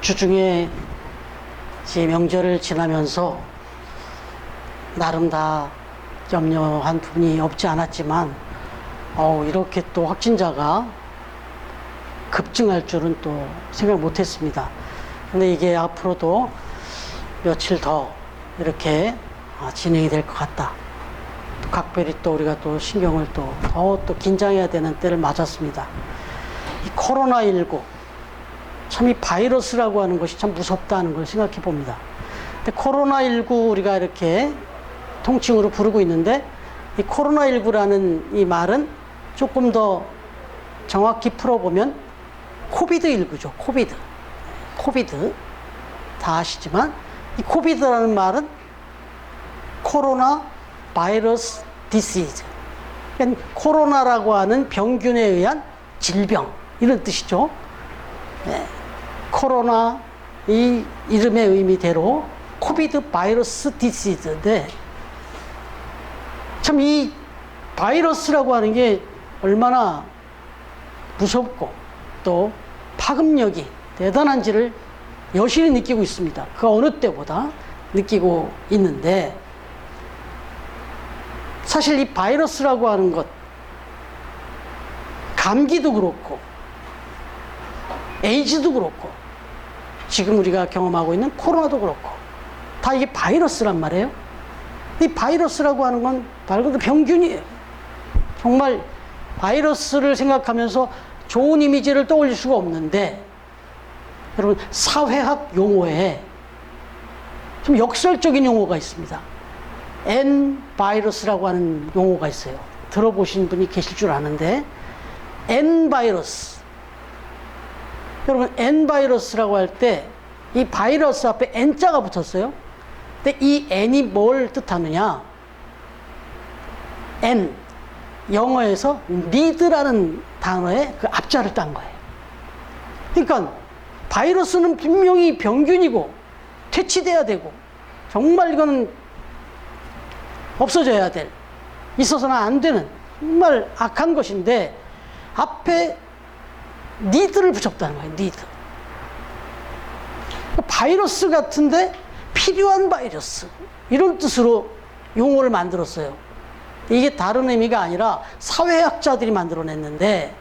주중에 제 명절을 지나면서 나름 다 염려한 부분이 없지 않았지만 이렇게 또 확진자가 급증할 줄은 또 생각 못했습니다. 근데 이게 앞으로도 며칠 더 이렇게 진행이 될 것 같다. 각별히 또 우리가 또 신경을 더 긴장해야 되는 때를 맞았습니다. 이 코로나19 참 이 바이러스라고 하는 것이 참 무섭다는 걸 생각해 봅니다. 근데 코로나19 우리가 이렇게 통칭으로 부르고 있는데 이 코로나19라는 이 말은 조금 더 정확히 풀어보면 코비드19죠. 코비드 다 아시지만 이 코비드라는 말은 코로나 바이러스 디시즈, 그러니까 코로나라고 하는 병균에 의한 질병 이런 뜻이죠. 네. 코로나 이 이름의 의미대로 코비드 바이러스 디시즈인데 참 이 바이러스라고 하는 게 얼마나 무섭고 또 파급력이 대단한지를 여실히 느끼고 있습니다. 그 어느 때보다 느끼고 있는데 사실 이 바이러스라고 하는 것 감기도 그렇고 에이즈도 그렇고 지금 우리가 경험하고 있는 코로나도 그렇고 다 이게 바이러스란 말이에요. 이 바이러스라고 하는 건 말 그대로 병균이에요. 정말 바이러스를 생각하면서 좋은 이미지를 떠올릴 수가 없는데 여러분 사회학 용어에 좀 역설적인 용어가 있습니다. N 바이러스라고 하는 용어가 있어요. 들어보신 분이 계실 줄 아는데 N 바이러스. 여러분 N 바이러스라고 할 때 이 바이러스 앞에 N자가 붙었어요. 근데 이 N이 뭘 뜻하느냐? N 영어에서 need라는 단어의 그 앞자를 딴 거예요. 그러니까 바이러스는 분명히 병균이고 퇴치돼야 되고 정말 이거는 없어져야 될, 있어서는 안 되는 정말 악한 것인데 앞에 need를 붙였다는 거예요. need. 바이러스 같은데 필요한 바이러스 이런 뜻으로 용어를 만들었어요. 이게 다른 의미가 아니라 사회학자들이 만들어냈는데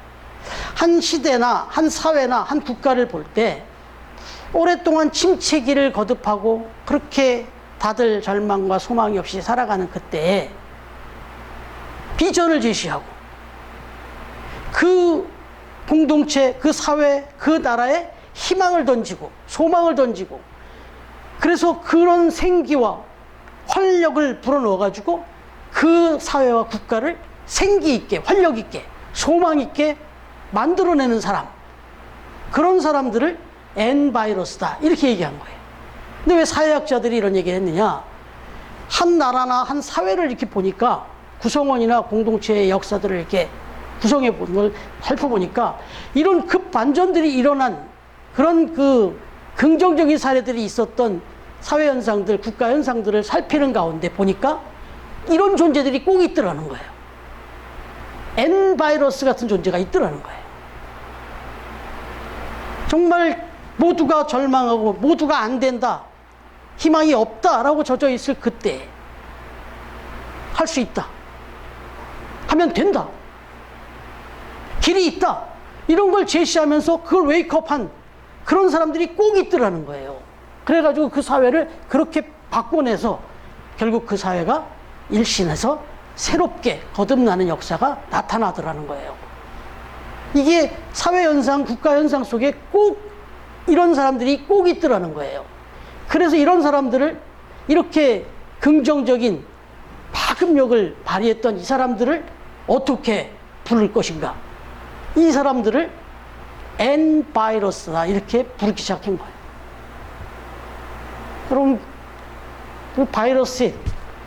한 시대나 한 사회나 한 국가를 볼 때 오랫동안 침체기를 거듭하고 그렇게 다들 절망과 소망이 없이 살아가는 그때에 비전을 제시하고 그 공동체, 그 사회, 그 나라에 희망을 던지고 소망을 던지고 그래서 그런 생기와 활력을 불어넣어 가지고 그 사회와 국가를 생기 있게, 활력 있게, 소망 있게 만들어내는 사람, 그런 사람들을 N 바이러스다 이렇게 얘기한 거예요. 근데 왜 사회학자들이 이런 얘기를 했느냐? 한 나라나 한 사회를 이렇게 보니까 구성원이나 공동체의 역사들을 이렇게 구성해 보는 걸 살펴보니까 이런 급반전들이 일어난 그런 그 긍정적인 사례들이 있었던 사회 현상들, 국가 현상들을 살피는 가운데 보니까 이런 존재들이 꼭 있더라는 거예요. N 바이러스 같은 존재가 있더라는 거예요. 정말 모두가 절망하고 모두가 안 된다, 희망이 없다라고 젖어 있을 그때 할 수 있다, 하면 된다, 길이 있다, 이런 걸 제시하면서 그걸 웨이크업한 그런 사람들이 꼭 있더라는 거예요. 그래가지고 그 사회를 그렇게 바꿔내서 결국 그 사회가 일신해서 새롭게 거듭나는 역사가 나타나더라는 거예요. 이게 사회현상, 국가현상 속에 꼭 이런 사람들이 꼭 있더라는 거예요. 그래서 이런 사람들을 이렇게 긍정적인 파급력을 발휘했던 이 사람들을 어떻게 부를 것인가? 이 사람들을 N 바이러스다 이렇게 부르기 시작한 거예요. 그럼 그 바이러스에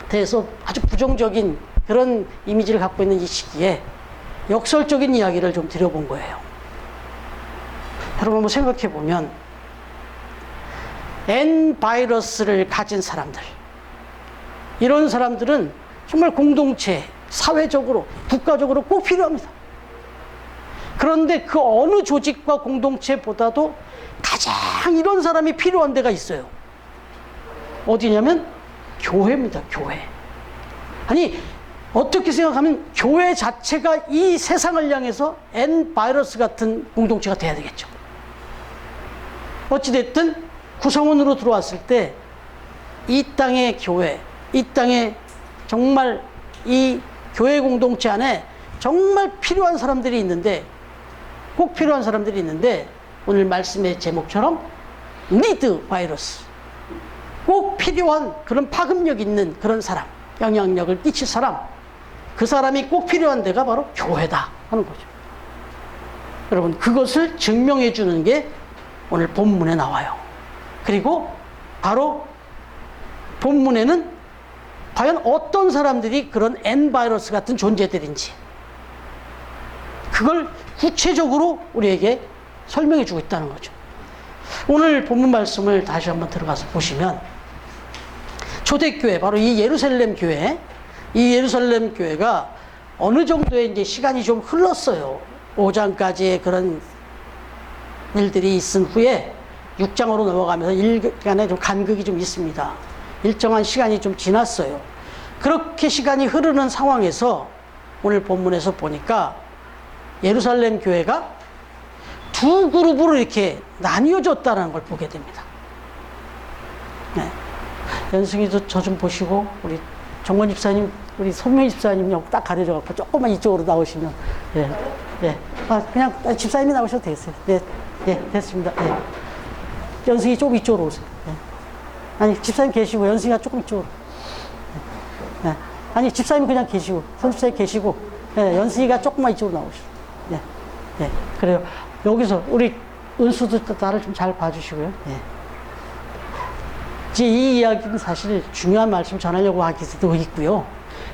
대해서 아주 부정적인 그런 이미지를 갖고 있는 이 시기에 역설적인 이야기를 좀 드려본 거예요. 여러분 한번 생각해 보면 N 바이러스를 가진 사람들, 이런 사람들은 정말 공동체, 사회적으로, 국가적으로 꼭 필요합니다. 그런데 그 어느 조직과 공동체보다도 가장 이런 사람이 필요한 데가 있어요. 어디냐면 교회입니다. 교회. 아니 어떻게 생각하면 교회 자체가 이 세상을 향해서 N 바이러스 같은 공동체가 돼야 되겠죠. 어찌됐든 구성원으로 들어왔을 때 이 땅의 교회, 이 땅에 정말 이 교회 공동체 안에 정말 필요한 사람들이 있는데, 꼭 필요한 사람들이 있는데, 오늘 말씀의 제목처럼 니드 바이러스, 꼭 필요한 그런 파급력 있는 그런 사람, 영향력을 끼칠 사람, 그 사람이 꼭 필요한 데가 바로 교회다 하는 거죠. 여러분, 그것을 증명해 주는 게 오늘 본문에 나와요. 그리고 바로 본문에는 과연 어떤 사람들이 그런 N 바이러스 같은 존재들인지 그걸 구체적으로 우리에게 설명해 주고 있다는 거죠. 오늘 본문 말씀을 다시 한번 들어가서 보시면 초대교회, 바로 이 예루살렘 교회, 이 예루살렘 교회가 어느 정도의 이제 시간이 좀 흘렀어요. 5장까지의 그런 일들이 있은 후에 6장으로 넘어가면서 일간에 좀 간극이 좀 있습니다. 일정한 시간이 좀 지났어요. 그렇게 시간이 흐르는 상황에서 오늘 본문에서 보니까 예루살렘 교회가 두 그룹으로 이렇게 나뉘어졌다는 걸 보게 됩니다. 네. 연승이도 저 좀 보시고, 우리 정권 집사님, 우리 손명 집사님 딱 가려져갖고 조금만 이쪽으로 나오시면, 예, 예. 그냥 집사님이 나오셔도 되겠어요. 네, 예, 됐습니다. 예. 연승이 조금 이쪽으로 오세요. 예. 아니, 집사님 계시고, 연승이가 조금 이쪽으로. 예. 아니, 집사님 그냥 계시고, 손 집사님 계시고, 예, 연승이가 조금만 이쪽으로 나오시고. 예, 예. 그래요. 여기서 우리 은수도 나를 좀 잘 봐주시고요. 예. 이제 이 이야기는 사실 중요한 말씀 전하려고 하기도 있고요.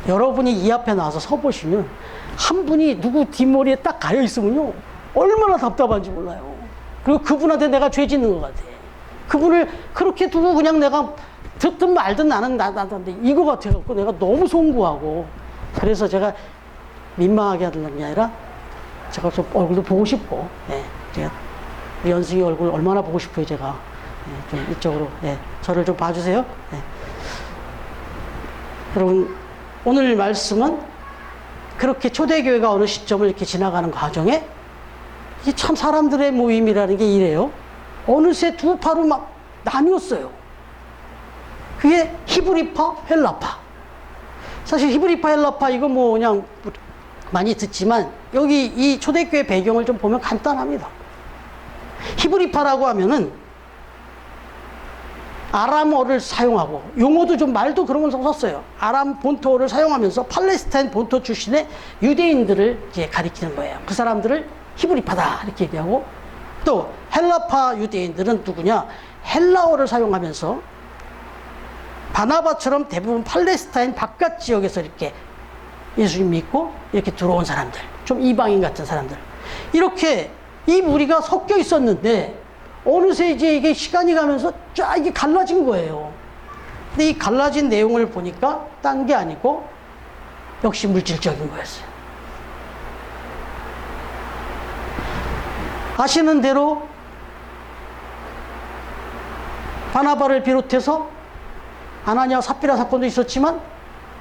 여러분이 이 앞에 나와서 서보시면 한 분이 누구 뒷머리에 딱 가려 있으면요, 얼마나 답답한지 몰라요. 그리고 그분한테 내가 죄 짓는 것 같아. 그분을 그렇게 두고 그냥 내가 듣든 말든 나는 나한테 이거 같아갖고 내가 너무 송구하고, 그래서 제가 민망하게 하는 게 아니라 제가 좀 얼굴도 보고 싶고, 예, 제가 연승이 얼굴 얼마나 보고 싶어요, 제가. 예, 좀 이쪽으로, 예, 저를 좀 봐주세요. 예. 여러분, 오늘 말씀은 그렇게 초대교회가 어느 시점을 이렇게 지나가는 과정에 이게 참 사람들의 모임이라는 게 이래요. 어느새 두 파로 막 나뉘었어요. 그게 히브리파, 헬라파. 사실 히브리파, 헬라파 이거 뭐 그냥 많이 듣지만 여기 이 초대교회 배경을 좀 보면 간단합니다. 히브리파라고 하면은 아람어를 사용하고, 용어도 좀 말도 그런 걸 썼어요. 아람 본토어를 사용하면서 팔레스타인 본토 출신의 유대인들을 이제 가리키는 거예요. 그 사람들을 히브리파다 이렇게 얘기하고, 또 헬라파 유대인들은 누구냐? 헬라어를 사용하면서 바나바처럼 대부분 팔레스타인 바깥 지역에서 이렇게 예수님 믿고 이렇게 들어온 사람들, 좀 이방인 같은 사람들, 이렇게 이 무리가 섞여 있었는데 어느새 이제 이게 시간이 가면서 쫙 이게 갈라진 거예요. 근데 이 갈라진 내용을 보니까 딴 게 아니고 역시 물질적인 거였어요. 아시는 대로 바나바를 비롯해서 아나니아와 삽비라 사건도 있었지만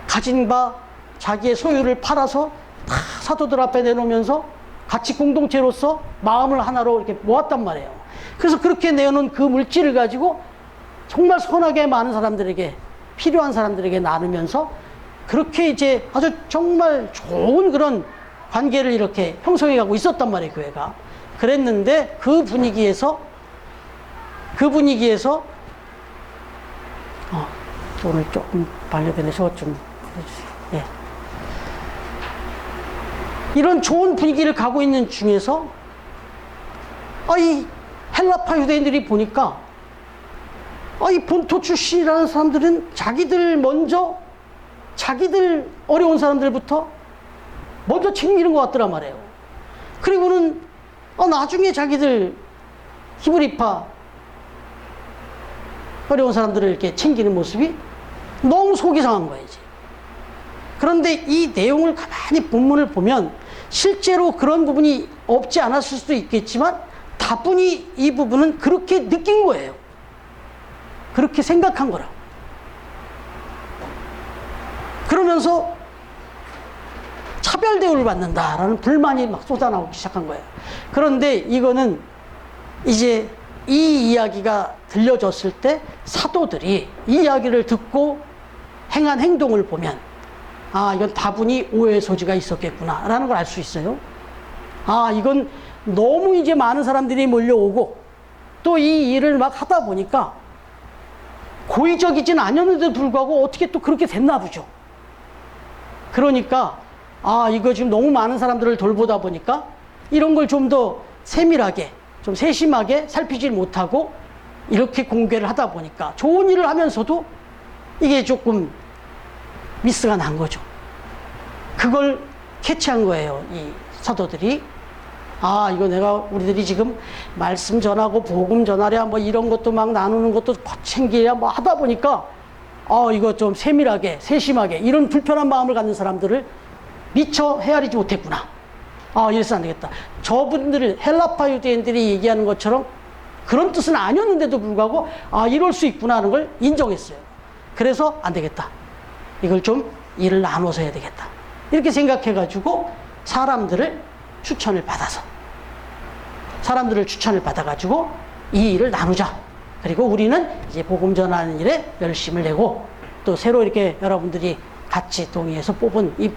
가진 바 자기의 소유를 팔아서 다 사도들 앞에 내놓으면서 같이 공동체로서 마음을 하나로 이렇게 모았단 말이에요. 그래서 그렇게 내어놓은 그 물질을 가지고 정말 선하게 많은 사람들에게, 필요한 사람들에게 나누면서 그렇게 이제 아주 정말 좋은 그런 관계를 이렇게 형성해 가고 있었단 말이에요, 교회가. 그랬는데 그 분위기에서 오늘 조금 반려되네. 저것 좀 해주세요. 예. 이런 좋은 분위기를 가고 있는 중에서 이 헬라파 유대인들이 보니까 이 본토 출신이라는 사람들은 자기들 먼저, 자기들 어려운 사람들부터 먼저 챙기는 것 같더란 말이에요. 그리고는 나중에 자기들 히브리파 어려운 사람들을 이렇게 챙기는 모습이 너무 속이 상한 거예요, 이제. 그런데 이 내용을 가만히 본문을 보면 실제로 그런 부분이 없지 않았을 수도 있겠지만 다분히 이 부분은 그렇게 느낀 거예요. 그렇게 생각한 거라. 그러면서 차별 대우를 받는다라는 불만이 막 쏟아나오기 시작한 거예요. 그런데 이거는 이제 이 이야기가 들려졌을 때 사도들이 이 이야기를 듣고 행한 행동을 보면 아, 이건 다분히 오해의 소지가 있었겠구나 라는 걸 알 수 있어요. 아, 이건 너무 이제 많은 사람들이 몰려오고 또 이 일을 막 하다 보니까 고의적이진 않았는데도 불구하고 어떻게 또 그렇게 됐나 보죠. 그러니까 아, 이거 지금 너무 많은 사람들을 돌보다 보니까 이런 걸 좀 더 세밀하게, 좀 세심하게 살피질 못하고 이렇게 공개를 하다 보니까 좋은 일을 하면서도 이게 조금 미스가 난 거죠. 그걸 캐치한 거예요, 이 사도들이. 아, 이거 우리들이 지금 말씀 전하고 복음 전하랴 뭐 이런 것도 막 나누는 것도 챙기랴 뭐 하다 보니까 이거 좀 세밀하게, 세심하게 이런 불편한 마음을 갖는 사람들을 미처 헤아리지 못했구나. 이래서 안 되겠다. 저분들을, 헬라파 유대인들이 얘기하는 것처럼 그런 뜻은 아니었는데도 불구하고 이럴 수 있구나 하는 걸 인정했어요. 그래서 안 되겠다. 이걸 좀 일을 나눠서 해야 되겠다. 이렇게 생각해가지고 사람들을 추천을 받아가지고 이 일을 나누자. 그리고 우리는 이제 복음 전하는 일에 열심을 내고 또 새로 이렇게 여러분들이 같이 동의해서 뽑은 이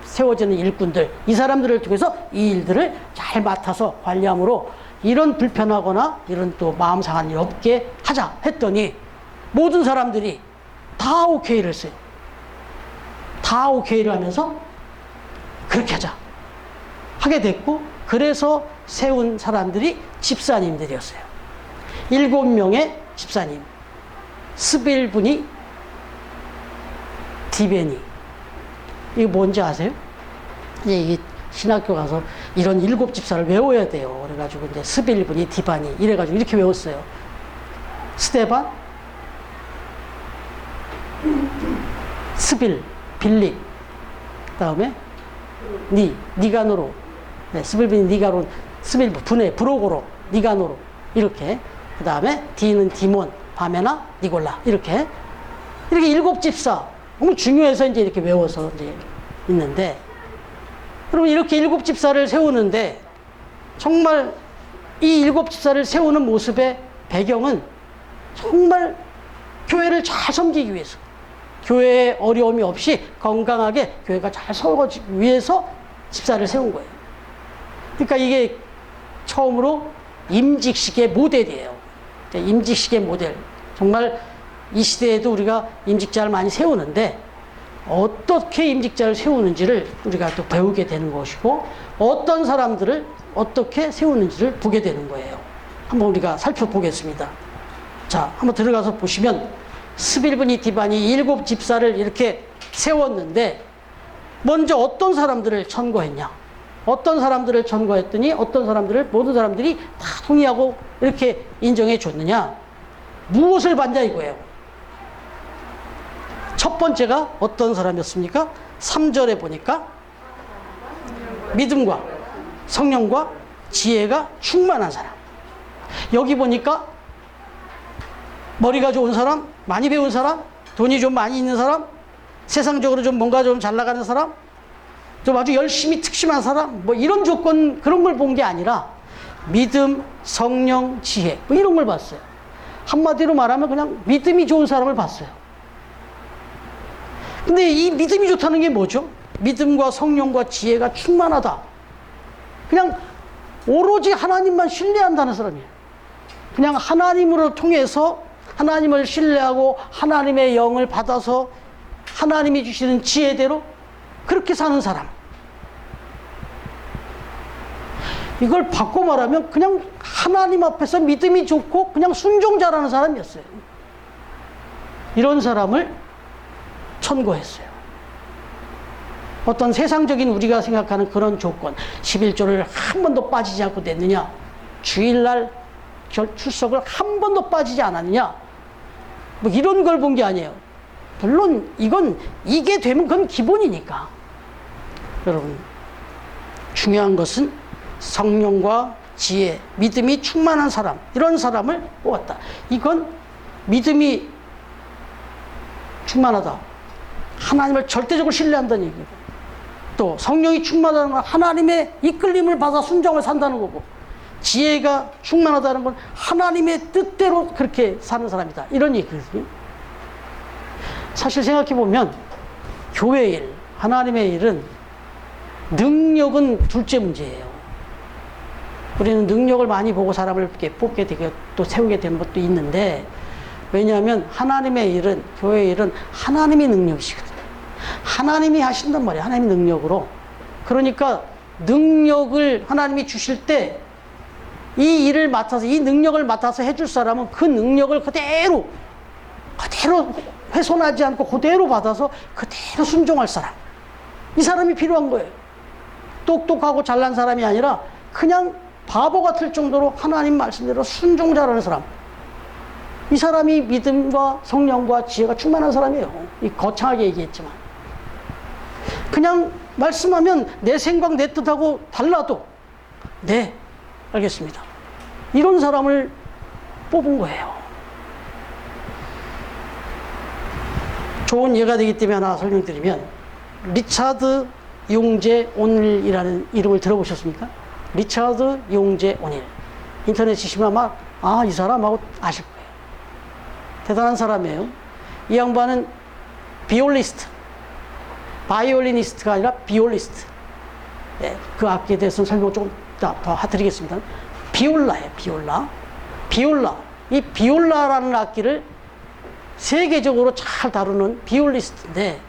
세워지는 일꾼들, 이 사람들을 통해서 이 일들을 잘 맡아서 관리함으로 이런 불편하거나 이런 또 마음 상한 일 없게 하자 했더니 모든 사람들이 다 오케이를 했어요. 다 오케이를 하면서 그렇게 하게 됐고, 그래서 세운 사람들이 집사님들이었어요. 7명의 집사님, 스빌브니, 디베니. 이게 뭔지 아세요? 이게 신학교 가서 이런 7 집사를 외워야 돼요. 그래가지고 이제 스빌브니, 디바니 이래가지고 이렇게 외웠어요. 스데반, 스빌, 빌립, 그 다음에 니가노로, 스빌브니, 니가노, 스빌브, 분해, 브로고로, 니가노로 이렇게. 그 다음에 디는 디몬, 바메나, 니골라 이렇게 7 집사. 너무 중요해서 이제 이렇게 외워서 이제 있는데, 그러면 이렇게 7 집사를 세우는데 정말 이 7 집사를 세우는 모습의 배경은 정말 교회를 잘 섬기기 위해서, 교회에 어려움이 없이 건강하게 교회가 잘 서거지기 위해서 집사를 세운 거예요. 그러니까 이게 처음으로 임직식의 모델이에요. 임직식의 모델. 정말 이 시대에도 우리가 임직자를 많이 세우는데 어떻게 임직자를 세우는지를 우리가 또 배우게 되는 것이고, 어떤 사람들을 어떻게 세우는지를 보게 되는 거예요. 한번 우리가 살펴보겠습니다. 자, 한번 들어가서 보시면 스빌브니, 디바니 7 집사를 이렇게 세웠는데 먼저 어떤 사람들을 천거했냐? 어떤 사람들을 천거했더니 어떤 사람들을 모든 사람들이 다 동의하고 이렇게 인정해 줬느냐? 무엇을 봤냐 이거예요. 첫 번째가 어떤 사람이었습니까? 3절에 보니까 믿음과 성령과 지혜가 충만한 사람. 여기 보니까 머리가 좋은 사람, 많이 배운 사람, 돈이 좀 많이 있는 사람, 세상적으로 좀 뭔가 좀 잘 나가는 사람, 좀 아주 열심히 특심한 사람, 뭐 이런 조건, 그런 걸 본 게 아니라 믿음, 성령, 지혜 뭐 이런 걸 봤어요. 한마디로 말하면 그냥 믿음이 좋은 사람을 봤어요. 근데 이 믿음이 좋다는 게 뭐죠? 믿음과 성령과 지혜가 충만하다. 그냥 오로지 하나님만 신뢰한다는 사람이에요. 그냥 하나님으로 통해서 하나님을 신뢰하고 하나님의 영을 받아서 하나님이 주시는 지혜대로 그렇게 사는 사람. 이걸 바꿔 말하면 그냥 하나님 앞에서 믿음이 좋고 그냥 순종자라는 사람이었어요. 이런 사람을 천거했어요. 어떤 세상적인 우리가 생각하는 그런 조건, 11조를 한 번도 빠지지 않고 냈느냐, 주일날 출석을 한 번도 빠지지 않았느냐, 뭐 이런 걸 본 게 아니에요. 물론 이게 되면 그건 기본이니까. 여러분, 중요한 것은 성령과 지혜, 믿음이 충만한 사람, 이런 사람을 뽑았다. 이건 믿음이 충만하다. 하나님을 절대적으로 신뢰한다는 얘기고, 또 성령이 충만하다는 건 하나님의 이끌림을 받아 순종을 산다는 거고, 지혜가 충만하다는 건 하나님의 뜻대로 그렇게 사는 사람이다, 이런 얘기거든요. 사실 생각해보면 교회의 일, 하나님의 일은 능력은 둘째 문제예요. 우리는 능력을 많이 보고 사람을 이렇게 뽑게 되고 또 세우게 되는 것도 있는데, 왜냐하면 하나님의 일은, 교회의 일은 하나님의 능력이시거든요. 하나님이 하신단 말이에요. 하나님의 능력으로. 그러니까 능력을 하나님이 주실 때 이 일을 맡아서, 이 능력을 맡아서 해줄 사람은 그 능력을 그대로 훼손하지 않고 그대로 받아서 그대로 순종할 사람, 이 사람이 필요한 거예요. 똑똑하고 잘난 사람이 아니라 그냥 바보 같을 정도로 하나님 말씀대로 순종자라는 사람, 이 사람이 믿음과 성령과 지혜가 충만한 사람이에요. 이 거창하게 얘기했지만, 그냥 말씀하면 내 생각 내 뜻하고 달라도 네, 알겠습니다, 이런 사람을 뽑은 거예요. 좋은 예가 되기 때문에 하나 설명드리면, 리차드 용제 오닐이라는 이름을 들어보셨습니까? 리차드 용제 오닐. 인터넷 치시면 아마 이 사람하고 아실 거예요. 대단한 사람이에요. 이 양반은 비올리스트, 바이올리니스트가 아니라 비올리스트. 네, 그 악기에 대해서는 설명 조금 더 드리겠습니다. 비올라예요, 비올라. 비올라. 이 비올라라는 악기를 세계적으로 잘 다루는 비올리스트인데,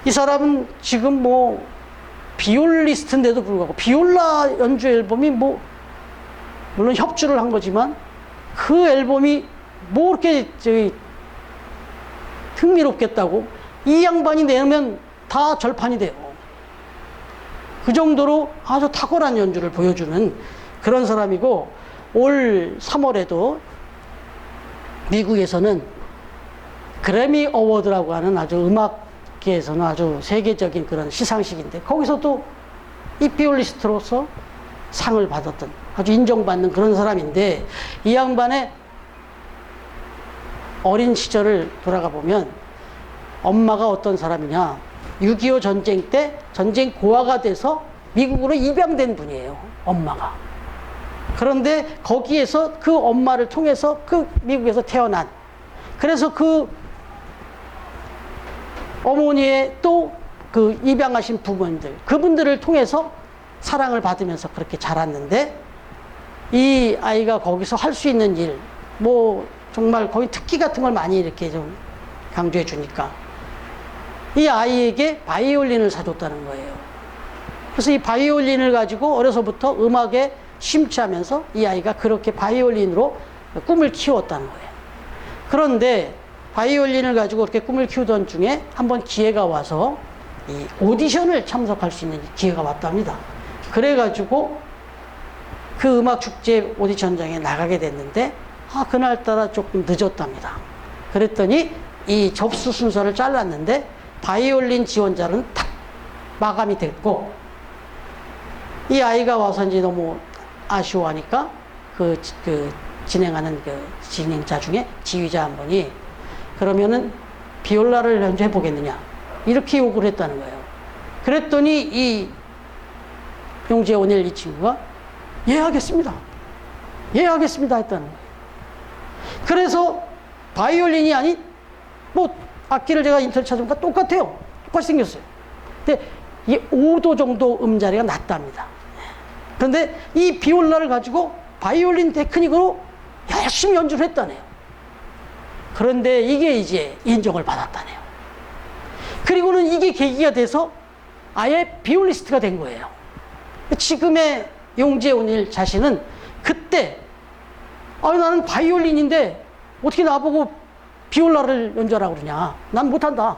이 사람은 지금 뭐 비올리스트인데도 불구하고 비올라 연주 앨범이 물론 협주를 한 거지만 그 앨범이 뭐 그렇게 흥미롭겠다고 이 양반이 내면 다 절판이 돼요. 그 정도로 아주 탁월한 연주를 보여주는 그런 사람이고, 올 3월에도 미국에서는 그래미 어워드라고 하는 아주 음악계에서는 아주 세계적인 그런 시상식인데, 거기서도 이 비올리스트로서 상을 받았던, 아주 인정받는 그런 사람인데, 이 양반의 어린 시절을 돌아가 보면 엄마가 어떤 사람이냐, 6.25 전쟁 때 전쟁 고아가 돼서 미국으로 입양된 분이에요, 엄마가. 그런데 거기에서 그 엄마를 통해서 그 미국에서 태어난, 그래서 그 어머니의 또 그 입양하신 부모님들, 그분들을 통해서 사랑을 받으면서 그렇게 자랐는데, 이 아이가 거기서 할 수 있는 일, 정말 거기 특기 같은 걸 많이 이렇게 좀 강조해 주니까 이 아이에게 바이올린을 사줬다는 거예요. 그래서 이 바이올린을 가지고 어려서부터 음악에 심취하면서 이 아이가 그렇게 바이올린으로 꿈을 키웠다는 거예요. 그런데 바이올린을 가지고 그렇게 꿈을 키우던 중에 한번 기회가 와서 이 오디션을 참석할 수 있는 기회가 왔답니다. 그래가지고 그 음악축제 오디션장에 나가게 됐는데, 그날따라 조금 늦었답니다. 그랬더니 이 접수 순서를 잘랐는데 바이올린 지원자는 탁 마감이 됐고, 이 아이가 와서 이제 너무 아쉬워하니까 그 진행하는 그 진행자 중에 지휘자 한 분이 그러면은 비올라를 연주해 보겠느냐, 이렇게 요구를 했다는 거예요. 그랬더니 이 용재 오닐 이 친구가 예 하겠습니다, 예 하겠습니다 했다는 거예요. 그래서 바이올린이 아닌 악기를 제가 인터넷 찾아보니까 똑같아요. 똑같이 생겼어요. 근데 이 5도 정도 음자리가 낮답니다. 그런데 이 비올라를 가지고 바이올린 테크닉으로 열심히 연주를 했다네요. 그런데 이게 이제 인정을 받았다네요. 그리고는 이게 계기가 돼서 아예 비올리스트가 된 거예요. 지금의 용재 오닐 자신은 그때 나는 바이올린인데 어떻게 나보고 비올라를 연주하라고 그러냐, 난 못한다,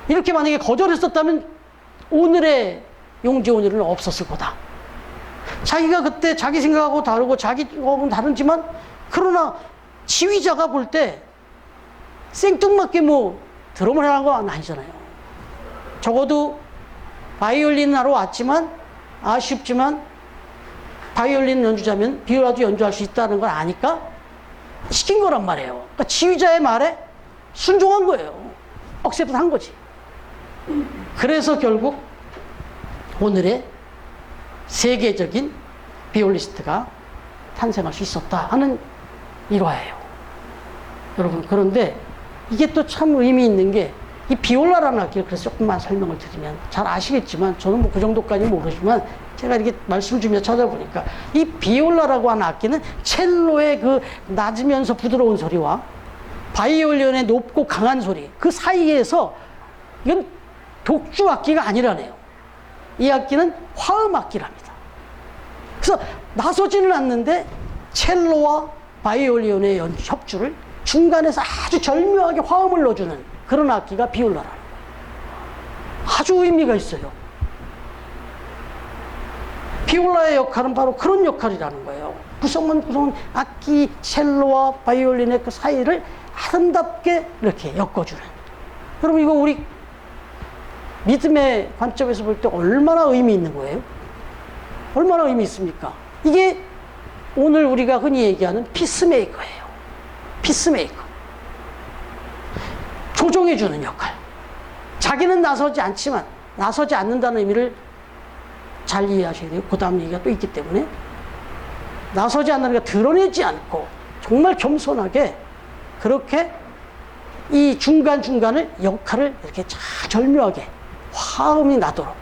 이렇게 만약에 거절했었다면 오늘의 용재 오닐은 없었을 거다. 자기가 그때 자기 생각하고 다르고 자기 생각하고는 다르지만, 그러나 지휘자가 볼 때 생뚱맞게 드럼을 하는 건 아니잖아요. 적어도 바이올린 하러 왔지만, 아쉽지만 바이올린 연주자면 비올라도 연주할 수 있다는 걸 아니까 시킨 거란 말이에요. 그러니까 지휘자의 말에 순종한 거예요. 억셉트한 거지. 그래서 결국 오늘의 세계적인 비올리스트가 탄생할 수 있었다 하는 일화예요. 여러분, 그런데 이게 또 참 의미 있는 게, 이 비올라라는 악기를 그래서 조금만 설명을 드리면 잘 아시겠지만, 저는 뭐 그 정도까지 모르지만 제가 이렇게 말씀 주면서 찾아보니까 이 비올라라고 하는 악기는 첼로의 그 낮으면서 부드러운 소리와 바이올린의 높고 강한 소리, 그 사이에서, 이건 독주 악기가 아니라네요. 이 악기는 화음 악기랍니다. 그래서 나서지는 않는데 첼로와 바이올린의 협주를 중간에서 아주 절묘하게 화음을 넣어주는 그런 악기가 비올라라는 거예요. 아주 의미가 있어요. 비올라의 역할은 바로 그런 역할이라는 거예요. 구성은 악기, 첼로와 바이올린의 그 사이를 아름답게 이렇게 엮어주는. 여러분, 이거 우리 믿음의 관점에서 볼 때 얼마나 의미 있는 거예요? 얼마나 의미 있습니까? 이게 오늘 우리가 흔히 얘기하는 피스메이커예요. 피스메이커. 조종해주는 역할. 자기는 나서지 않지만, 나서지 않는다는 의미를 잘 이해하셔야 돼요. 그 다음 얘기가 또 있기 때문에. 나서지 않는다는 게 드러내지 않고 정말 겸손하게 그렇게 이 중간중간을 역할을 이렇게 잘 절묘하게 화음이 나도록,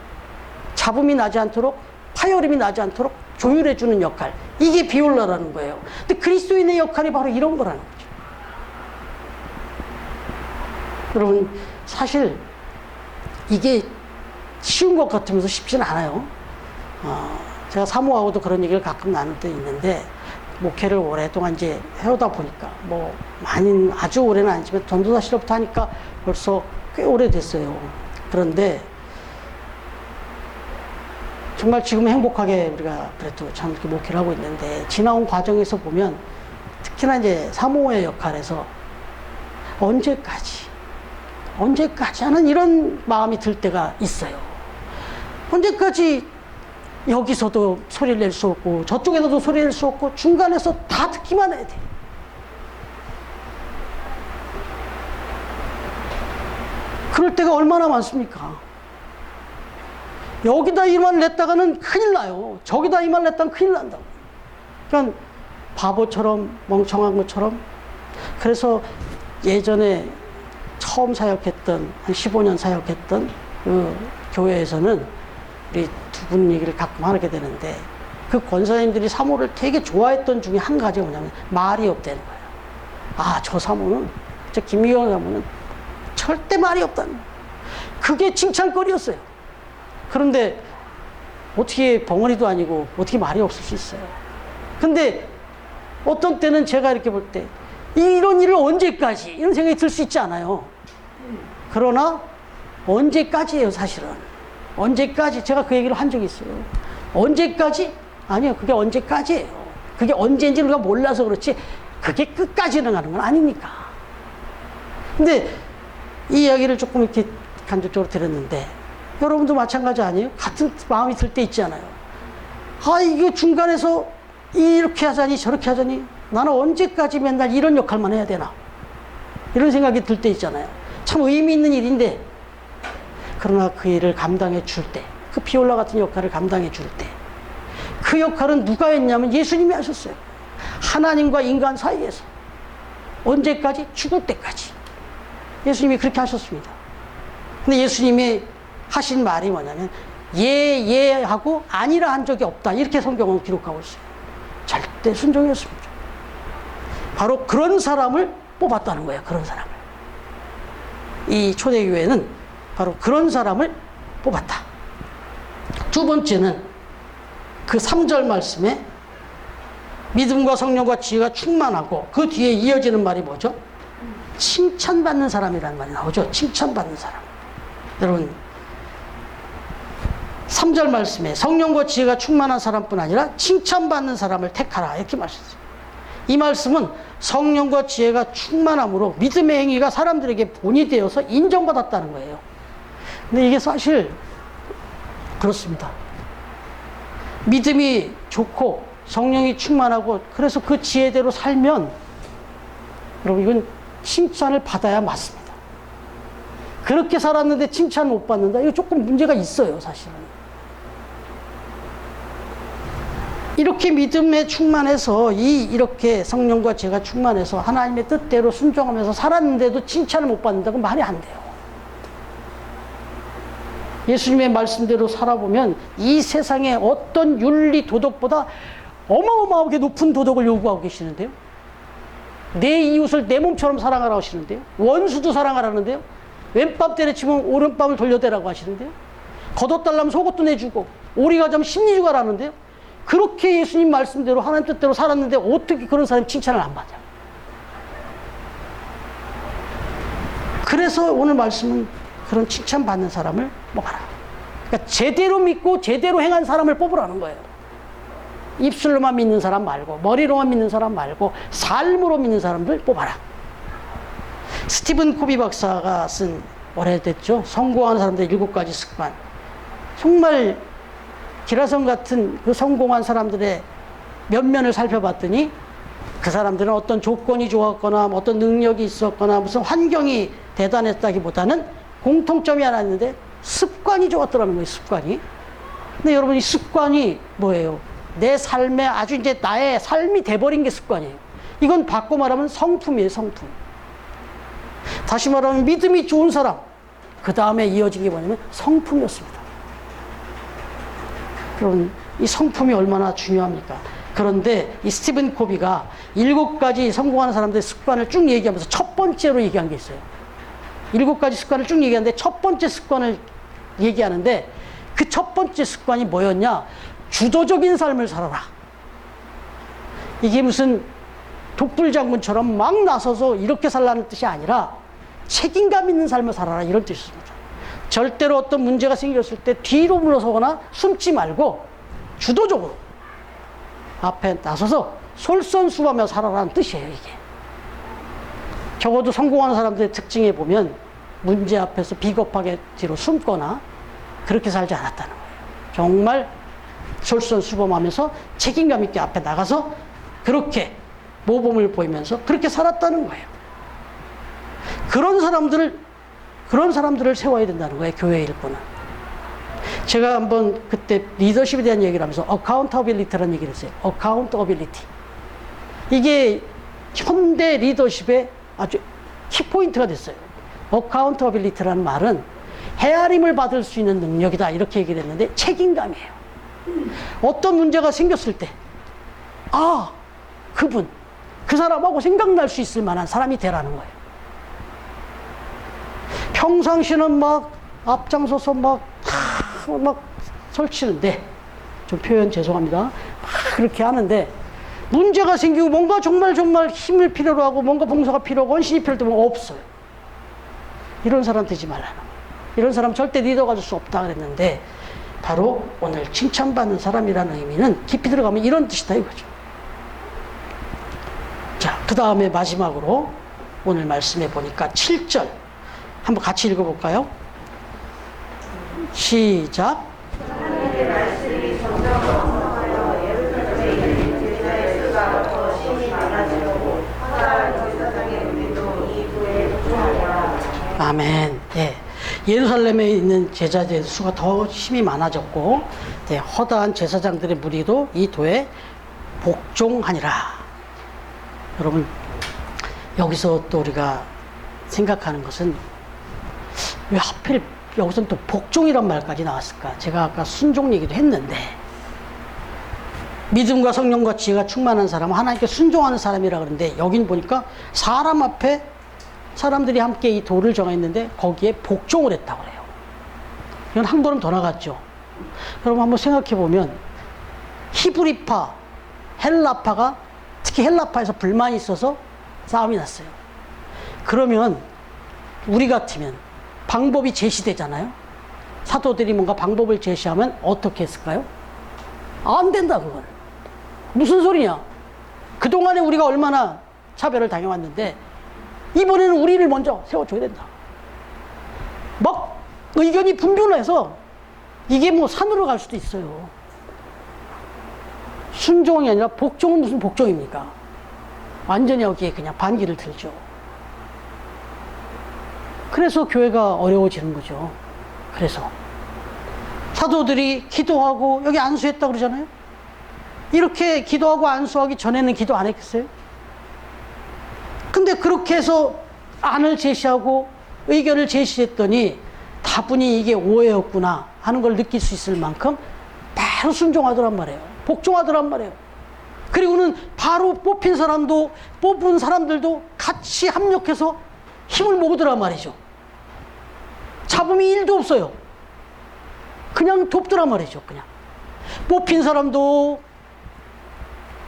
잡음이 나지 않도록, 파열음이 나지 않도록 조율해주는 역할. 이게 비올라라는 거예요. 근데 그리스도인의 역할이 바로 이런 거라는 거죠. 여러분, 사실 이게 쉬운 것 같으면서 쉽지는 않아요. 제가 사모하고도 그런 얘기를 가끔 나눌 때 있는데, 목회를 오랫동안 이제 해오다 보니까, 뭐, 아주 오래는 아니지만, 전도사 시절부터 하니까 벌써 꽤 오래됐어요. 그런데, 정말 지금 행복하게 우리가 그래도 참 이렇게 목회를 하고 있는데, 지나온 과정에서 보면, 특히나 이제 사모의 역할에서 언제까지 하는 이런 마음이 들 때가 있어요. 언제까지 여기서도 소리를 낼 수 없고 저쪽에서도 소리를 낼 수 없고 중간에서 다 듣기만 해야 돼. 그럴 때가 얼마나 많습니까? 여기다 이 말 냈다가는 큰일 나요. 저기다 이 말 냈다면 큰일 난다고. 그러니까 바보처럼, 멍청한 것처럼. 그래서 예전에 처음 사역했던, 한 15년 사역했던 그 교회에서는 우리 두 분 얘기를 가끔 하게 되는데, 그 권사님들이 사모를 되게 좋아했던 중에 한 가지가 뭐냐면 말이 없다는 거예요. 아, 저 사모는, 저 김미경 사모는 절대 말이 없다는 거예요. 그게 칭찬거리였어요. 그런데 어떻게 벙어리도 아니고 어떻게 말이 없을 수 있어요. 근데 어떤 때는 제가 이렇게 볼 때 이런 일을 언제까지, 이런 생각이 들 수 있지 않아요. 그러나 언제까지예요, 사실은. 언제까지, 제가 그 얘기를 한 적이 있어요. 언제까지? 아니요, 그게 언제까지예요. 그게 언제인지 우리가 몰라서 그렇지 그게 끝까지는 가는 건 아니니까. 근데 이 이야기를 조금 이렇게 간접적으로 들었는데, 여러분도 마찬가지 아니에요? 같은 마음이 들 때 있잖아요. 아, 이거 중간에서 이렇게 하자니 저렇게 하자니 나는 언제까지 맨날 이런 역할만 해야 되나, 이런 생각이 들 때 있잖아요. 참 의미 있는 일인데, 그러나 그 일을 감당해 줄 때, 그 비올라 같은 역할을 감당해 줄 때, 그 역할은 누가 했냐면 예수님이 하셨어요. 하나님과 인간 사이에서 언제까지? 죽을 때까지 예수님이 그렇게 하셨습니다. 근데 예수님이 하신 말이 뭐냐면 예 하고 아니라 한 적이 없다, 이렇게 성경은 기록하고 있어요. 절대 순종이었습니다. 바로 그런 사람을 뽑았다는 거예요. 그런 사람을. 이 초대교회는 바로 그런 사람을 뽑았다. 두 번째는 그 3절 말씀에 믿음과 성령과 지혜가 충만하고, 그 뒤에 이어지는 말이 뭐죠? 칭찬받는 사람이라는 말이 나오죠. 칭찬받는 사람. 여러분, 3절 말씀에 성령과 지혜가 충만한 사람뿐 아니라 칭찬받는 사람을 택하라, 이렇게 말씀했어요. 이 말씀은 성령과 지혜가 충만함으로 믿음의 행위가 사람들에게 본이 되어서 인정받았다는 거예요. 근데 이게 사실 그렇습니다. 믿음이 좋고 성령이 충만하고 그래서 그 지혜대로 살면 여러분 이건 칭찬을 받아야 맞습니다. 그렇게 살았는데 칭찬 못 받는다? 이거 조금 문제가 있어요, 사실은. 이렇게 믿음에 충만해서 이렇게 성령과 제가 충만해서 하나님의 뜻대로 순종하면서 살았는데도 칭찬을 못 받는다고 말이 안 돼요. 예수님의 말씀대로 살아보면 이 세상의 어떤 윤리 도덕보다 어마어마하게 높은 도덕을 요구하고 계시는데요. 내 이웃을 내 몸처럼 사랑하라고 하시는데요. 원수도 사랑하라는데요. 왼밤 때려치면 오른밤을 돌려대라고 하시는데요. 걷어달라면 속옷도 내주고 오리가 좀 심리주가 라는데요. 그렇게 예수님 말씀대로 하나님 뜻대로 살았는데 어떻게 그런 사람이 칭찬을 안 받아요? 그래서 오늘 말씀은 그런 칭찬받는 사람을 뽑아라. 그러니까 제대로 믿고 제대로 행한 사람을 뽑으라는 거예요. 입술로만 믿는 사람 말고 머리로만 믿는 사람 말고 삶으로 믿는 사람들 뽑아라. 스티븐 코비 박사가 쓴 오래됐죠. 성공하는 사람들의 7가지 습관. 정말 기라성 같은 그 성공한 사람들의 면면을 살펴봤더니 그 사람들은 어떤 조건이 좋았거나 어떤 능력이 있었거나 무슨 환경이 대단했다기보다는 공통점이 하나 있는데 습관이 좋았더라는 거예요. 습관이. 근데 여러분 이 습관이 뭐예요? 내 삶에 아주 이제 나의 삶이 돼버린 게 습관이에요. 이건 바꿔 말하면 성품이에요. 성품. 다시 말하면 믿음이 좋은 사람, 그 다음에 이어진 게 뭐냐면 성품이었습니다. 여러분 이 성품이 얼마나 중요합니까? 그런데 이 스티븐 코비가 7가지 성공하는 사람들의 습관을 쭉 얘기하면서 첫 번째로 얘기한 게 있어요. 7가지 습관을 쭉 얘기하는데 첫 번째 습관을 얘기하는데 그 첫 번째 습관이 뭐였냐? 주도적인 삶을 살아라. 이게 무슨 독불장군처럼 막 나서서 이렇게 살라는 뜻이 아니라 책임감 있는 삶을 살아라 이런 뜻입니다. 절대로 어떤 문제가 생겼을 때 뒤로 물러서거나 숨지 말고 주도적으로 앞에 나서서 솔선수범하며 살아라는 뜻이에요. 이게 적어도 성공하는 사람들의 특징에 보면 문제 앞에서 비겁하게 뒤로 숨거나 그렇게 살지 않았다는 거예요. 정말 솔선수범하면서 책임감 있게 앞에 나가서 그렇게 모범을 보이면서 그렇게 살았다는 거예요. 그런 사람들을 세워야 된다는 거예요. 교회의 일꾼은. 제가 한번 그때 리더십에 대한 얘기를 하면서 accountability라는 얘기를 했어요. accountability. 이게 현대 리더십의 아주 키포인트가 됐어요. accountability라는 말은 헤아림을 받을 수 있는 능력이다 이렇게 얘기를 했는데 책임감이에요. 어떤 문제가 생겼을 때 그 사람하고 생각날 수 있을 만한 사람이 되라는 거예요. 평상시는 막 앞장서서 막 설치는데 좀 표현 죄송합니다. 막 그렇게 하는데 문제가 생기고 뭔가 정말 힘을 필요로 하고 뭔가 봉사가 필요하고 헌신이 필요할 때 없어요. 이런 사람 되지 말라는 거예요. 이런 사람 절대 리더가 될 수 없다 그랬는데 바로 오늘 칭찬받는 사람이라는 의미는 깊이 들어가면 이런 뜻이다 이거죠. 자, 그 다음에 마지막으로 오늘 말씀해 보니까 7절 한번 같이 읽어볼까요? 시작. 하나님의 말씀이 점점 완성하여 예루살렘에 있는 제자의 수가 더 심히 많아지려고 허다한 제사장의 우리도 이 도에 복종하리라. 아멘. 예. 예루살렘에 있는 제자들의 수가 더 심히 많아졌고 허다한 제사장들의 무리도 이 도에 복종하니라. 여러분 여기서 또 우리가 생각하는 것은 왜 하필 여기서는 또 복종이란 말까지 나왔을까? 제가 아까 순종 얘기도 했는데 믿음과 성령과 지혜가 충만한 사람은 하나님께 순종하는 사람이라 그러는데 여긴 보니까 사람 앞에 사람들이 함께 이 도를 정했는데 거기에 복종을 했다고 그래요. 이건 한 걸음 더 나갔죠. 여러분 한번 생각해 보면 히브리파, 헬라파가 특히 헬라파에서 불만이 있어서 싸움이 났어요. 그러면 우리 같으면 방법이 제시되잖아요. 사도들이 뭔가 방법을 제시하면 어떻게 했을까요? 안 된다 그건. 무슨 소리냐. 그동안에 우리가 얼마나 차별을 당해왔는데 이번에는 우리를 먼저 세워줘야 된다. 막 의견이 분분해서 이게 뭐 산으로 갈 수도 있어요. 순종이 아니라 복종은 무슨 복종입니까? 완전히 여기에 그냥 반기를 들죠. 그래서 교회가 어려워지는 거죠. 그래서 사도들이 기도하고 여기 안수했다 그러잖아요. 이렇게 기도하고 안수하기 전에는 기도 안 했겠어요? 근데 그렇게 해서 안을 제시하고 의견을 제시했더니 다분히 이게 오해였구나 하는 걸 느낄 수 있을 만큼 바로 순종하더란 말이에요. 복종하더란 말이에요. 그리고는 바로 뽑은 사람들도 같이 합력해서 힘을 모으더란 말이죠. 잡음이 1도 없어요. 그냥 돕더란 말이죠. 그냥 뽑힌 사람도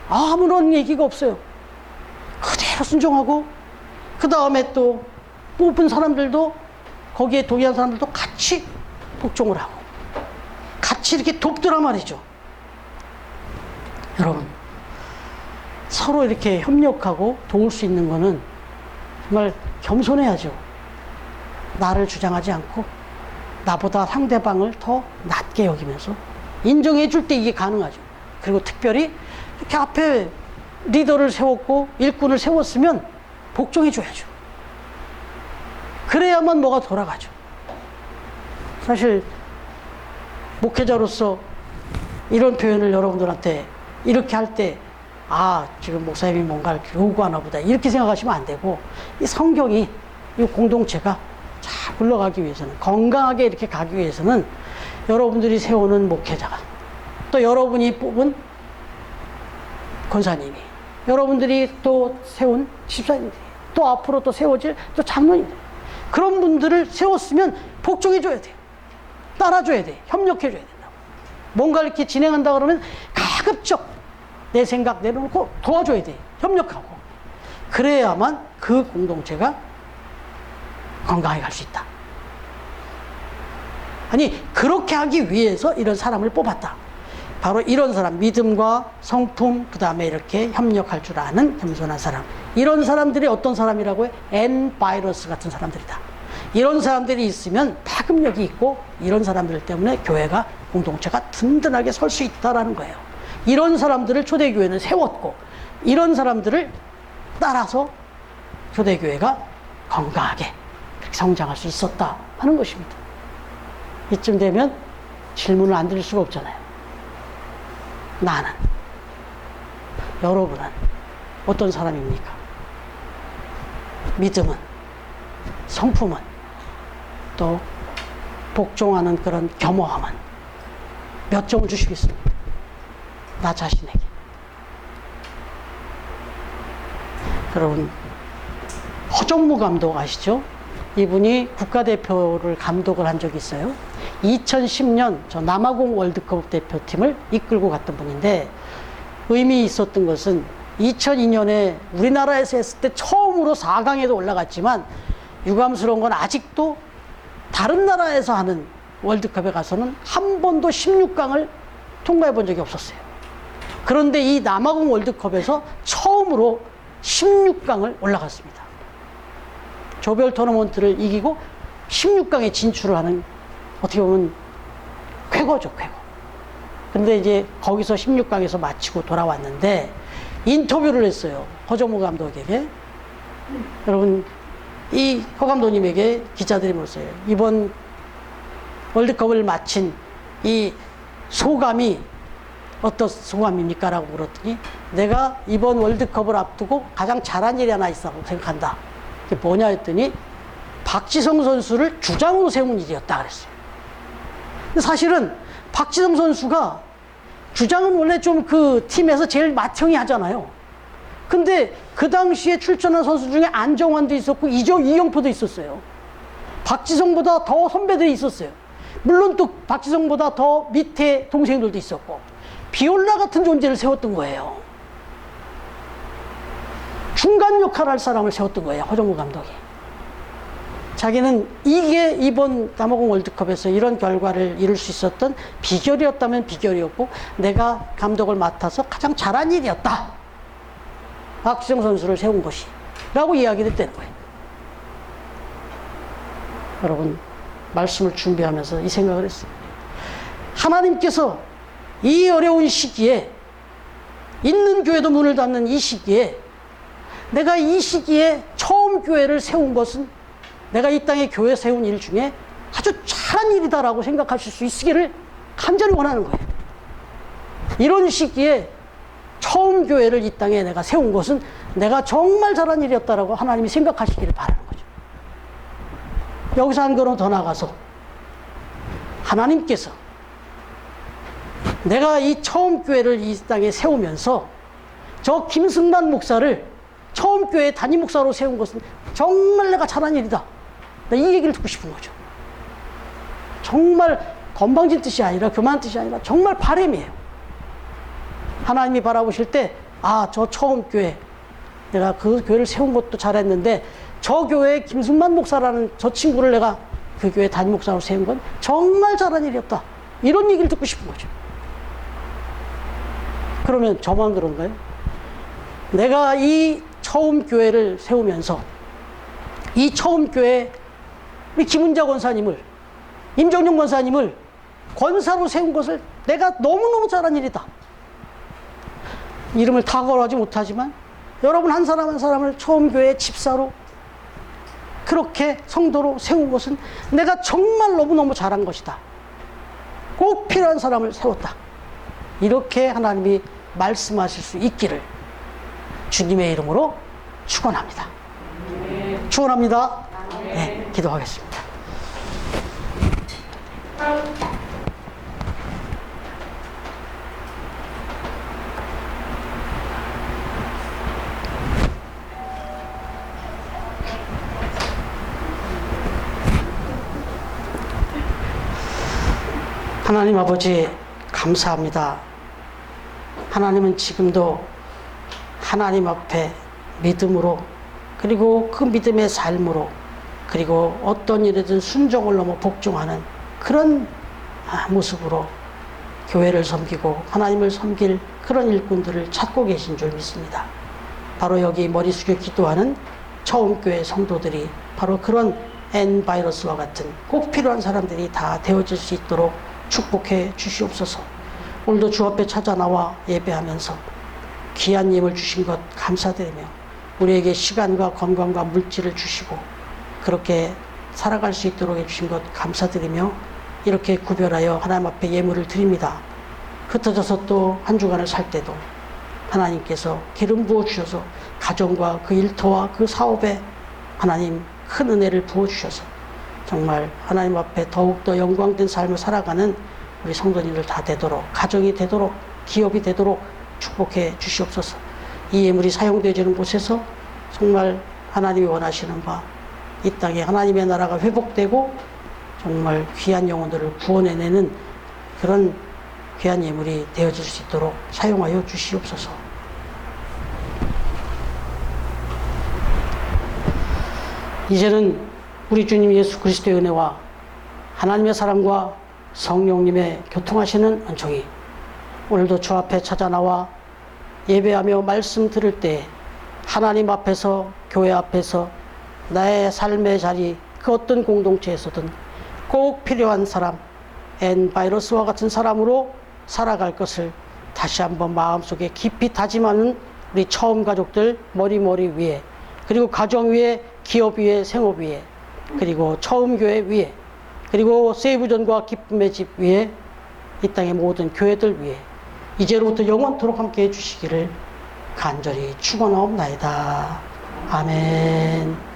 아무런 얘기가 없어요. 그대로 순종하고, 그 다음에 또 뽑은 사람들도, 거기에 동의한 사람들도 같이 복종을 하고 같이 이렇게 돕더란 말이죠. 여러분, 서로 이렇게 협력하고 도울 수 있는 거는 정말 겸손해야죠. 나를 주장하지 않고 나보다 상대방을 더 낮게 여기면서 인정해 줄 때 이게 가능하죠. 그리고 특별히 이렇게 앞에 리더를 세웠고 일꾼을 세웠으면 복종해 줘야죠. 그래야만 뭐가 돌아가죠. 사실 목회자로서 이런 표현을 여러분들한테 이렇게 할 때, 아, 지금 목사님이 뭔가를 요구하나 보다, 이렇게 생각하시면 안 되고, 이 성경이 이 공동체가 잘 굴러가기 위해서는, 건강하게 이렇게 가기 위해서는 여러분들이 세우는 목회자가, 또 여러분이 뽑은 권사님이, 여러분들이 또 세운 집사님들이, 또 앞으로 또 세워질 또 장로님들, 그런 분들을 세웠으면 복종해줘야 돼요. 따라줘야 돼. 협력해줘야 된다고. 뭔가 이렇게 진행한다 그러면 가급적 내 생각 내려놓고 도와줘야 돼. 협력하고. 그래야만 그 공동체가 건강하게 갈 수 있다. 아니, 그렇게 하기 위해서 이런 사람을 뽑았다. 바로 이런 사람, 믿음과 성품, 그 다음에 이렇게 협력할 줄 아는 겸손한 사람. 이런 사람들이 어떤 사람이라고 해? N-바이러스 같은 사람들이다. 이런 사람들이 있으면 파급력이 있고, 이런 사람들 때문에 교회가, 공동체가 든든하게 설 수 있다는 거예요. 이런 사람들을 초대교회는 세웠고, 이런 사람들을 따라서 초대교회가 건강하게 성장할 수 있었다 하는 것입니다. 이쯤 되면 질문을 안 드릴 수가 없잖아요. 나는, 여러분은 어떤 사람입니까? 믿음은, 성품은, 또 복종하는 그런 겸허함은 몇 점을 주시겠습니까? 나 자신에게. 여러분, 허정무 감독 아시죠? 이분이 국가대표를 감독을 한 적이 있어요. 2010년 저 남아공 월드컵 대표팀을 이끌고 갔던 분인데, 의미 있었던 것은 2002년에 우리나라에서 했을 때 처음으로 4강에도 올라갔지만, 유감스러운 건 아직도 다른 나라에서 하는 월드컵에 가서는 한 번도 16강을 통과해 본 적이 없었어요. 그런데 이 남아공 월드컵에서 처음으로 16강을 올라갔습니다. 조별 토너먼트를 이기고 16강에 진출을 하는, 어떻게 보면 쾌거죠, 쾌거. 근데 이제 거기서 16강에서 마치고 돌아왔는데 인터뷰를 했어요. 허정무 감독에게. 여러분, 이 허 감독님에게 기자들이 물었어요. 이번 월드컵을 마친 이 소감이 어떤 소감입니까? 라고 물었더니, 내가 이번 월드컵을 앞두고 가장 잘한 일이 하나 있다고 생각한다. 그게 뭐냐 했더니, 박지성 선수를 주장으로 세운 일이었다 그랬어요. 근데 사실은 박지성 선수가 주장은 원래 좀 그 팀에서 제일 맏형이 하잖아요. 근데 그 당시에 출전한 선수 중에 안정환도 있었고 이영표도 있었어요. 박지성보다 더 선배들이 있었어요. 물론 또 박지성보다 더 밑에 동생들도 있었고, 비올라 같은 존재를 세웠던 거예요. 중간 역할을 할 사람을 세웠던 거예요, 허정무 감독이. 자기는 이게 이번 남아공 월드컵에서 이런 결과를 이룰 수 있었던 비결이었다면 비결이었고, 내가 감독을 맡아서 가장 잘한 일이었다. 박지성 선수를 세운 것이. 라고 이야기를 했다는 거예요. 여러분, 말씀을 준비하면서 이 생각을 했어요. 하나님께서 이 어려운 시기에 있는 교회도 문을 닫는 이 시기에, 내가 이 시기에 처음 교회를 세운 것은 내가 이 땅에 교회 세운 일 중에 아주 잘한 일이다라고 생각하실 수 있기를 간절히 원하는 거예요. 이런 시기에 처음 교회를 이 땅에 내가 세운 것은 내가 정말 잘한 일이었다라고 하나님이 생각하시기를 바라는 거죠. 여기서 한 걸음 더 나가서 하나님께서 내가 이 처음 교회를 이 땅에 세우면서 저 김승만 목사를 처음 교회 담임 목사로 세운 것은 정말 내가 잘한 일이다. 이 얘기를 듣고 싶은 거죠. 정말 건방진 뜻이 아니라 교만한 뜻이 아니라 정말 바람이에요. 하나님이 바라보실 때, 아, 저 처음 교회, 내가 그 교회를 세운 것도 잘했는데 저 교회에 김승만 목사라는 저 친구를 내가 그 교회 담임 목사로 세운 건 정말 잘한 일이었다. 이런 얘기를 듣고 싶은 거죠. 그러면 저만 그런가요? 내가 이 처음 교회를 세우면서 이 처음 교회 우리 김은자 권사님을, 임정용 권사님을 권사로 세운 것을 내가 너무너무 잘한 일이다. 이름을 다 거론하지 못하지만 여러분 한 사람 한 사람을 처음 교회 집사로 그렇게 성도로 세운 것은 내가 정말 너무너무 잘한 것이다. 꼭 필요한 사람을 세웠다. 이렇게 하나님이 말씀하실 수 있기를 주님의 이름으로 축원합니다. 축원합니다. 네, 기도하겠습니다. 하나님 아버지 감사합니다. 하나님은 지금도 하나님 앞에 믿음으로, 그리고 그 믿음의 삶으로, 그리고 어떤 일에든 순종을 넘어 복종하는 그런 모습으로 교회를 섬기고 하나님을 섬길 그런 일꾼들을 찾고 계신 줄 믿습니다. 바로 여기 머리 숙여 기도하는 처음 교회 성도들이 바로 그런 N 바이러스와 같은 꼭 필요한 사람들이 다 되어질 수 있도록 축복해 주시옵소서. 오늘도 주 앞에 찾아 나와 예배하면서 귀한 힘을 주신 것 감사드리며 우리에게 시간과 건강과 물질을 주시고 그렇게 살아갈 수 있도록 해주신 것 감사드리며 이렇게 구별하여 하나님 앞에 예물을 드립니다. 흩어져서 또 한 주간을 살 때도 하나님께서 기름 부어주셔서 가정과 그 일터와 그 사업에 하나님 큰 은혜를 부어주셔서 정말 하나님 앞에 더욱더 영광된 삶을 살아가는 우리 성도님들 다 되도록, 가정이 되도록, 기업이 되도록 축복해 주시옵소서. 이 예물이 사용되어지는 곳에서 정말 하나님이 원하시는 바 이 땅에 하나님의 나라가 회복되고 정말 귀한 영혼들을 구원해내는 그런 귀한 예물이 되어질 수 있도록 사용하여 주시옵소서. 이제는 우리 주님 예수 그리스도의 은혜와 하나님의 사랑과 성령님의 교통하시는 은총이 오늘도 주 앞에 찾아 나와 예배하며 말씀 들을 때 하나님 앞에서, 교회 앞에서, 나의 삶의 자리 그 어떤 공동체에서든 꼭 필요한 사람, N 바이러스와 같은 사람으로 살아갈 것을 다시 한번 마음속에 깊이 다짐하는 우리 처음 가족들 머리 위에, 그리고 가정 위에, 기업 위에, 생업 위에, 그리고 처음 교회 위에, 그리고 세이브전과 기쁨의 집 위에, 이 땅의 모든 교회들 위에 이제로부터 영원토록 함께 해주시기를 간절히 축원하옵나이다. 아멘.